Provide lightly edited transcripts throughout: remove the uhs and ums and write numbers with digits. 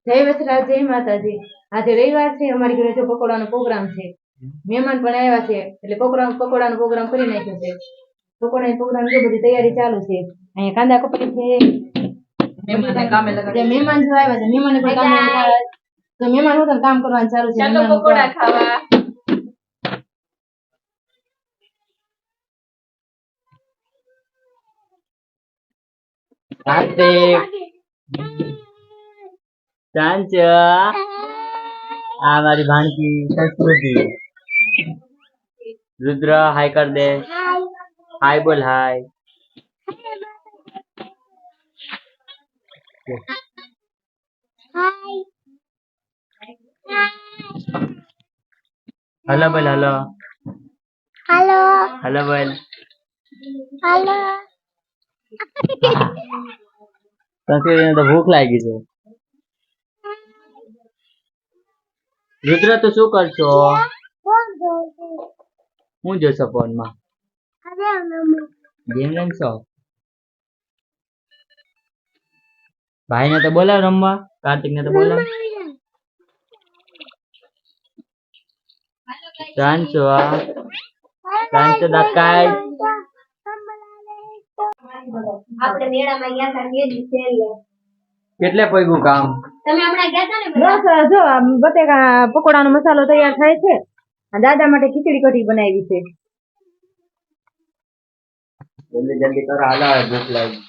જય વસરાજ, જય માતાજી. આજે રવિવાર છે, અમારી ઘરે જો પકોડાનો પ્રોગ્રામ છે. મહેમાન પણ આવ્યા છે, એટલે પકોડાનો પ્રોગ્રામ કરી નાખ્યો છે. પકોડાનો પ્રોગ્રામ જો બધી તૈયારી ચાલુ છે. અહીંયા કાંદા કપાઈ છે. મહેમાન કામે લગાડ્યા. મહેમાન જો આવ્યા છે, મહેમાન પણ કામે લગાડ્યા. તો મહેમાન હું કામ કરવાનું ચાલુ છે. ચાલો પકોડા ખાવા. सांचा हमारी भाणकी संस्कृति रुद्र हाय कर दे हाय बोल हाय हेलो बोल हेलो हेलो हेलो बोल हेलो संस्कृति ने तो भूख लागी છે रुद्र तो શું કરશો હું જોશો ફોન માં ગેમ રમશો ભાઈ ને તો બોલાવ રમવા કાર્તિક ને તો બોલાવ सांचो सांचो દકાય આપણે મેળામાં ગયા હતા કે દિવસે કેટલે પૈગું કામ તમે હમણાં ગયા હતા ને બસ જો બટેકા પકોડાનો મસાલો તૈયાર થાય છે. દાદા માટે ખીચડી કઢી બનાવી છે. જલ્દી જલ્દી કરો હાલો ભૂખ લાગી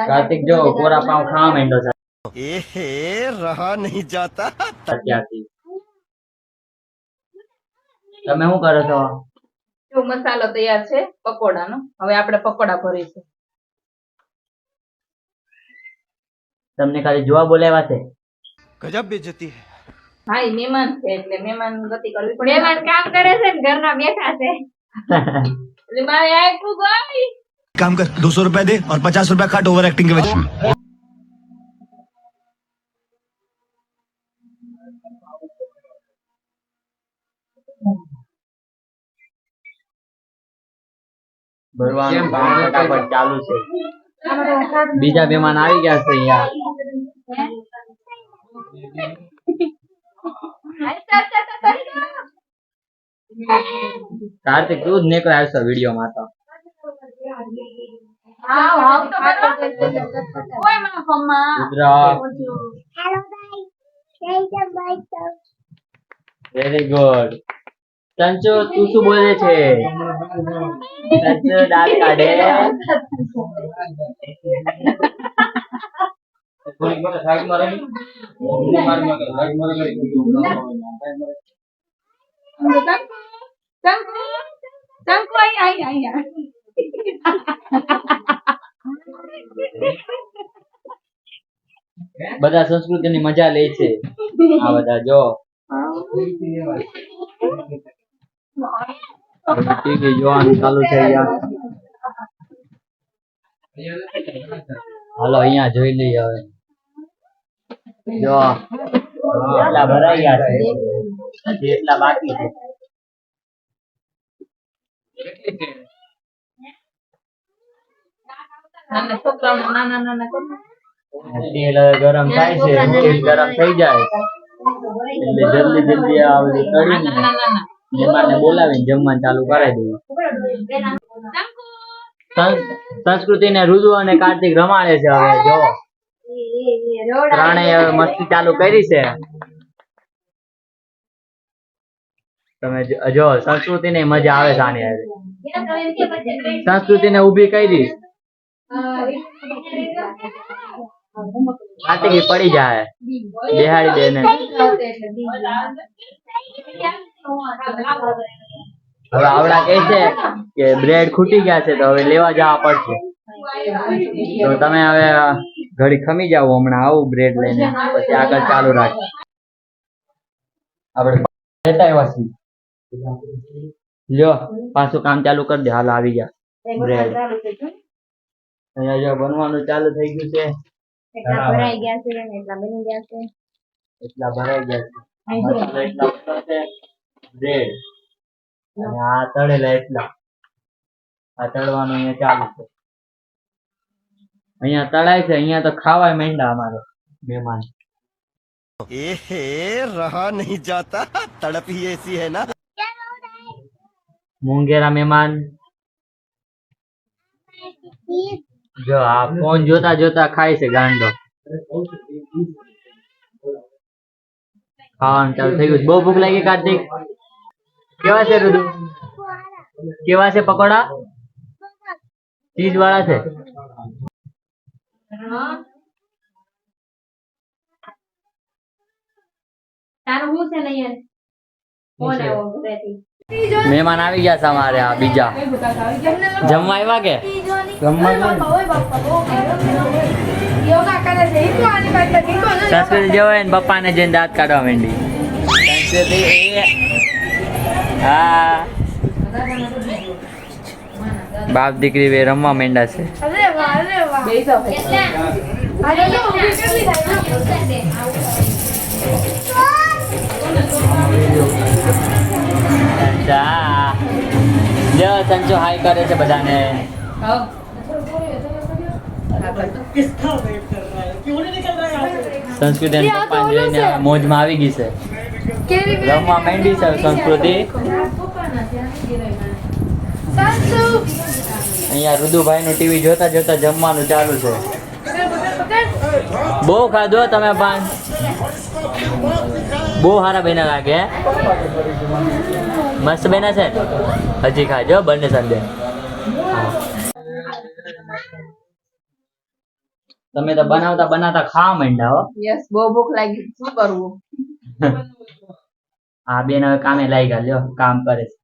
कार्तिक जो कोरा पाव खा मेंडो था ए रहा नहीं जाता અત્યારથી તમે શું કરો છો જો મસાલો તૈયાર છે પકોડાનો. હવે આપણે પકોડા ભરીશું. તમને ખાલી જોવા બોલાવ્યા છે गजब बेइज्जती है ભાઈ મહેમાન છે એટલે મહેમાન ગતિ કરવી પડે. મહેમાન કામ કરે છે ને ઘરના બેઠા છે એટલે મારે આખું ગઈ काम कर 200 रुपया दे और 50 रुपया काट ओवर एक्टिंग के वजह ભરવાનું કામ ફટાફટ ચાલુ છે બીજા મહેમાન આવી ગયા છે અહીંયા કાર્તિક તું જ નીકળ આવશો વિડીયો માં તો રુદ્ર हेलो गाइस વેરી ગુડ સંચો તું શું બોલે છે સંચો દાંત કાઢે બધા સંસ્કૃતિની મજા લે છે આ બધા જો ટીવી જોવાનું ચાલુ છે અહીંયા હાલો અહીંયા જોઈ લઈએ હવે જો એટલા ભરાઈ ગયા છે હજી એટલા બાકી છે નાના છોકરાઓ નાના નાના તેલ હવે ગરમ થાય છે તેલ ગરમ થઈ જાય એટલે જલ્દી જલ્દી આ બધી કરીને મહેમાનને બોલાવીને જમવાનું ચાલુ કરાવી દઈએ સંસ્કૃતિને રુદુ અને કાર્તિક રમાડે છે હવે જો ત્રણેય હવે મસ્તી ચાલુ કરી છે તમે જો સંસ્કૃતિને મજા આવે છે આની હારે સંસ્કૃતિને ઊભી કરી કાર્તિક પડી જાય બેહાડી દે ને હવે આવડા કહે છે કે બ્રેડ ખૂટી ગયા છે તો હવે લેવા જવા પડશે તો તમે હવે ઘડી ખમી જાવ હમણાં આવું બ્રેડ લઈને પછી આગળ ચાલુ રાખીએ આપણે લેતા આવ્યા છીએ લ્યો પાછું કામ ચાલુ કરી દે હાલ આવી ગયા બ્રેડ અહીંયા જો બનવાનું ચાલુ થઈ ગયું છે એટલા ભરાઈ ગયા છે ને એટલા બની ગયા છે એટલા ભરાઈ ગયા છે એટલા ઉપર છે બ્રેડ અને આ તળેલા એટલા આ તળવાનું અહીંયા ચાલુ છે અહીંયા તળાય છે, અહીંયા તો ખાવાય માંડ્યા અમારે મહેમાન. एहे रहा नहीं जाता तड़प ही ऐसी है ना. મુંગેરા મહેમાન. જો આ ફોન જોતા જોતા ખાય છે ગાંડો. ખાવાનું ચાલુ થઈ ગયું. બહુ ભૂખ લાગી કાર્તિક? કેવા છે રુદુ? કેવા છે પકોડા? ચીઝ વાળા છે. તારું શું છે ને યાર ફોન આવ્યો ઘરેથી. મહેમાન આવી ગયા છે અમારે આ બીજા. જમવા આવ્યા કે? સંસ્કૃતિ જવાય ને પપ્પાને જઈને દાંત કાઢવા માંડી. સંસ્કૃતિ હા બાપ દીકરી બે રમવા માંડ્યા છે. બેસો ભાઈ. અચ્છા જો સંચો હાય કરે છે બધાને. હા. સંસ્કૃતિ અને પપ્પાને જોઈને મોજમાં આવી ગઈ છે. રમવા માંડી છે સંસ્કૃતિ. અહીંયા રુદુભાઈ નું ટીવી જોતા જોતા જમવાનું ચાલુ છે. બહુ ખાધો તમે પાન. બહુ સારા બન્યા લાગે હે? મસ્ત બન્યા છે. હજી ખાજો બંને સંડે. તમે તો બનાવતા બનાવતા ખાવા માંડ્યા હો. યસ બહુ ભૂખ લાગી શું કરવું. આ બેન હવે કામે લાગી ગયા. લ્યો કામ કરે છે.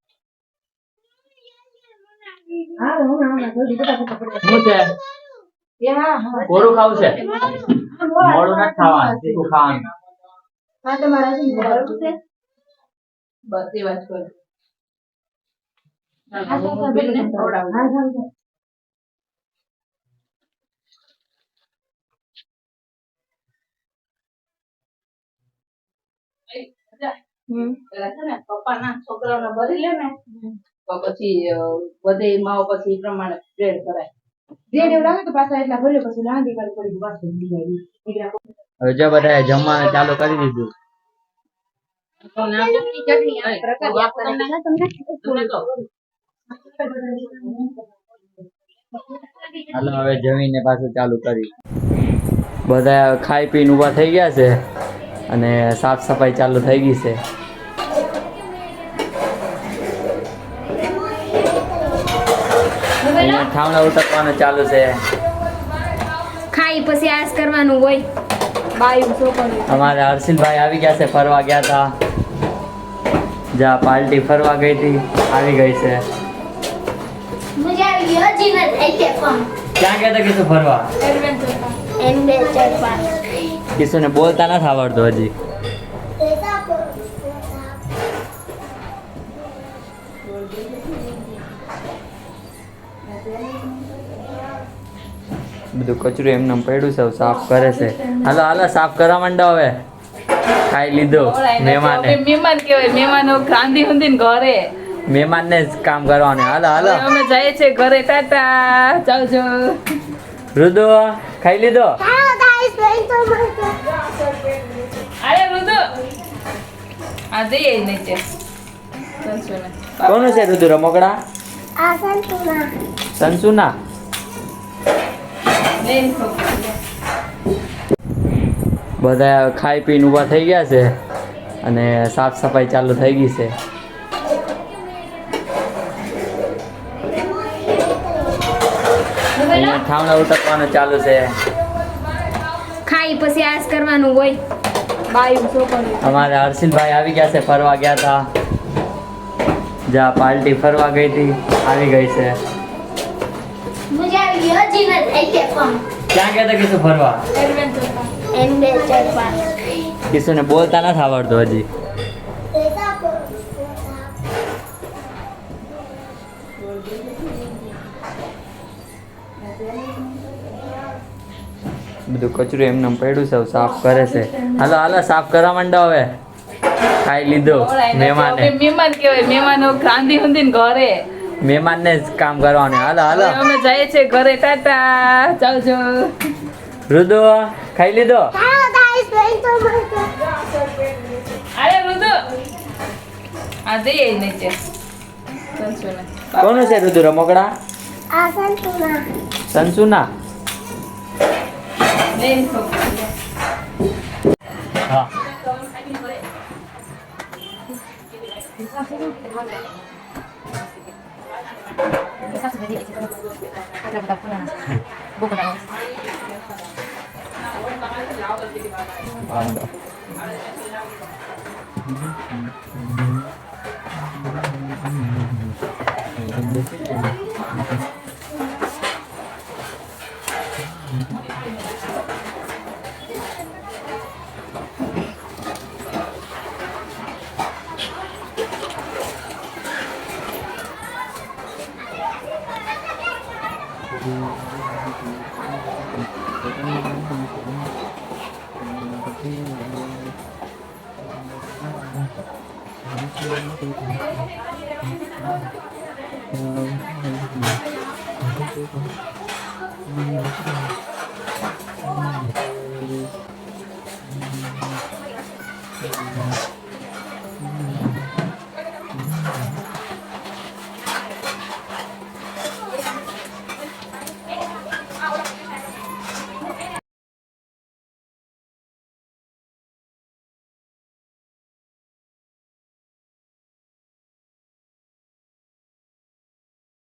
શું છે? કોરું ખાવું છે? મોડું નથી ખાવાનું, તીખું ખાવાનું. હા તમારા શું બરાબર છે? બસ એ વાત કરું. બેનને ખવડાવું. પેલા છે ને પપ્પાના છોકરાઓને ભરી લે ને તો પછી બધે માવો પછી એ પ્રમાણે બ્રેડ કરાય. બ્રેડ એવું લાગે તો પાછા એટલા ભર્યો પછી લાંબી કરી પડી પાછું બીજાવી. હવે જો બધાએ જમવાનું ચાલુ કરી દીધું. હાલો હવે જમીને પાછું ચાલુ કરી. બધા ખાઈ પીને ઊભા થઈ ગયા છે અને સાફ સફાઈ ચાલુ થઈ ગઈ છે. અહીંયા ઠામડા ઉતરવાનું ચાલુ છે. ખાઈ પછી આસ કરવાનું હોય. બાયું છોકરું અમારે હર્ષિલભાઈ આવી ગયા છે, ફરવા ગયા હતા. જા પાર્ટી ફરવા ગઈ હતી, આવી ગઈ છે. મજા આવી ગઈ હજી ન થઈ છે પણ ક્યાં ગયા હતા કિશુ ફરવા? Adventure park. કિશુને બોલતા નથી આવડતું હજી. બધું કચરું એમને પડ્યું છે, સાફ કરે છે. હાલો હાલો સાફ કરવા માંડો હવે. ખાઈ લીધો મહેમાને. મહેમાન કેવાય, મહેમાનો ગાંધી હતી ને ઘરે. મહેમાનને જ કામ કરવાનું. હાલો હાલો અમે જઈએ છીએ ઘરે. ટાટા ચાલજો. રુદુ ખાઈ લીધો? હાલો ગાઈસ વેલકમ અરે રુદુ આ દઈએ નીચે. કોનું છે રુદુ રમકડા? આ સંતુના સંસુના. બધા ખાઈ પીને ઊભા થઈ ગયા છે અને સાફ સફાઈ ચાલુ થઈ ગઈ છે. અહીંયા ઠામડા ઉતરવાનું ચાલુ છે. ખાઈ પછી આસ કરવાનું હોય. બાયું છોકરું અમારે હર્ષિલભાઈ આવી ગયા છે, ફરવા ગયા હતા. જા પાર્ટી ફરવા ગઈ હતી, આવી ગઈ છે. મજા આવી ગઈ હજી ન થઈ છે પણ ક્યાં ગયા હતા કિશુ ફરવા? Adventure park. કિશુને બોલતા નથી આવડતું હજી. બધું કચરું એમને પડ્યું છે, સાફ કરે છે. હાલો હાલો સાફ કરવા માંડો હવે. ખાઈ લીધો મહેમાને. મહેમાન કેવાય, મહેમાનો ગાંધી હતી ને ઘરે. મહેમાનને જ કામ કરવાનું. હાલો હાલો હવે અમે જઈએ છીએ ઘરે. ટાટા, ચાલજો. રુદુ ખાઈ લીધો? Hello guys, welcome to my અરે રુદુ, આ દે નીચે સંસુને. કોનું છે રુદુ રમકડા? Asantuna. સંસુના. લે છોકરી. હા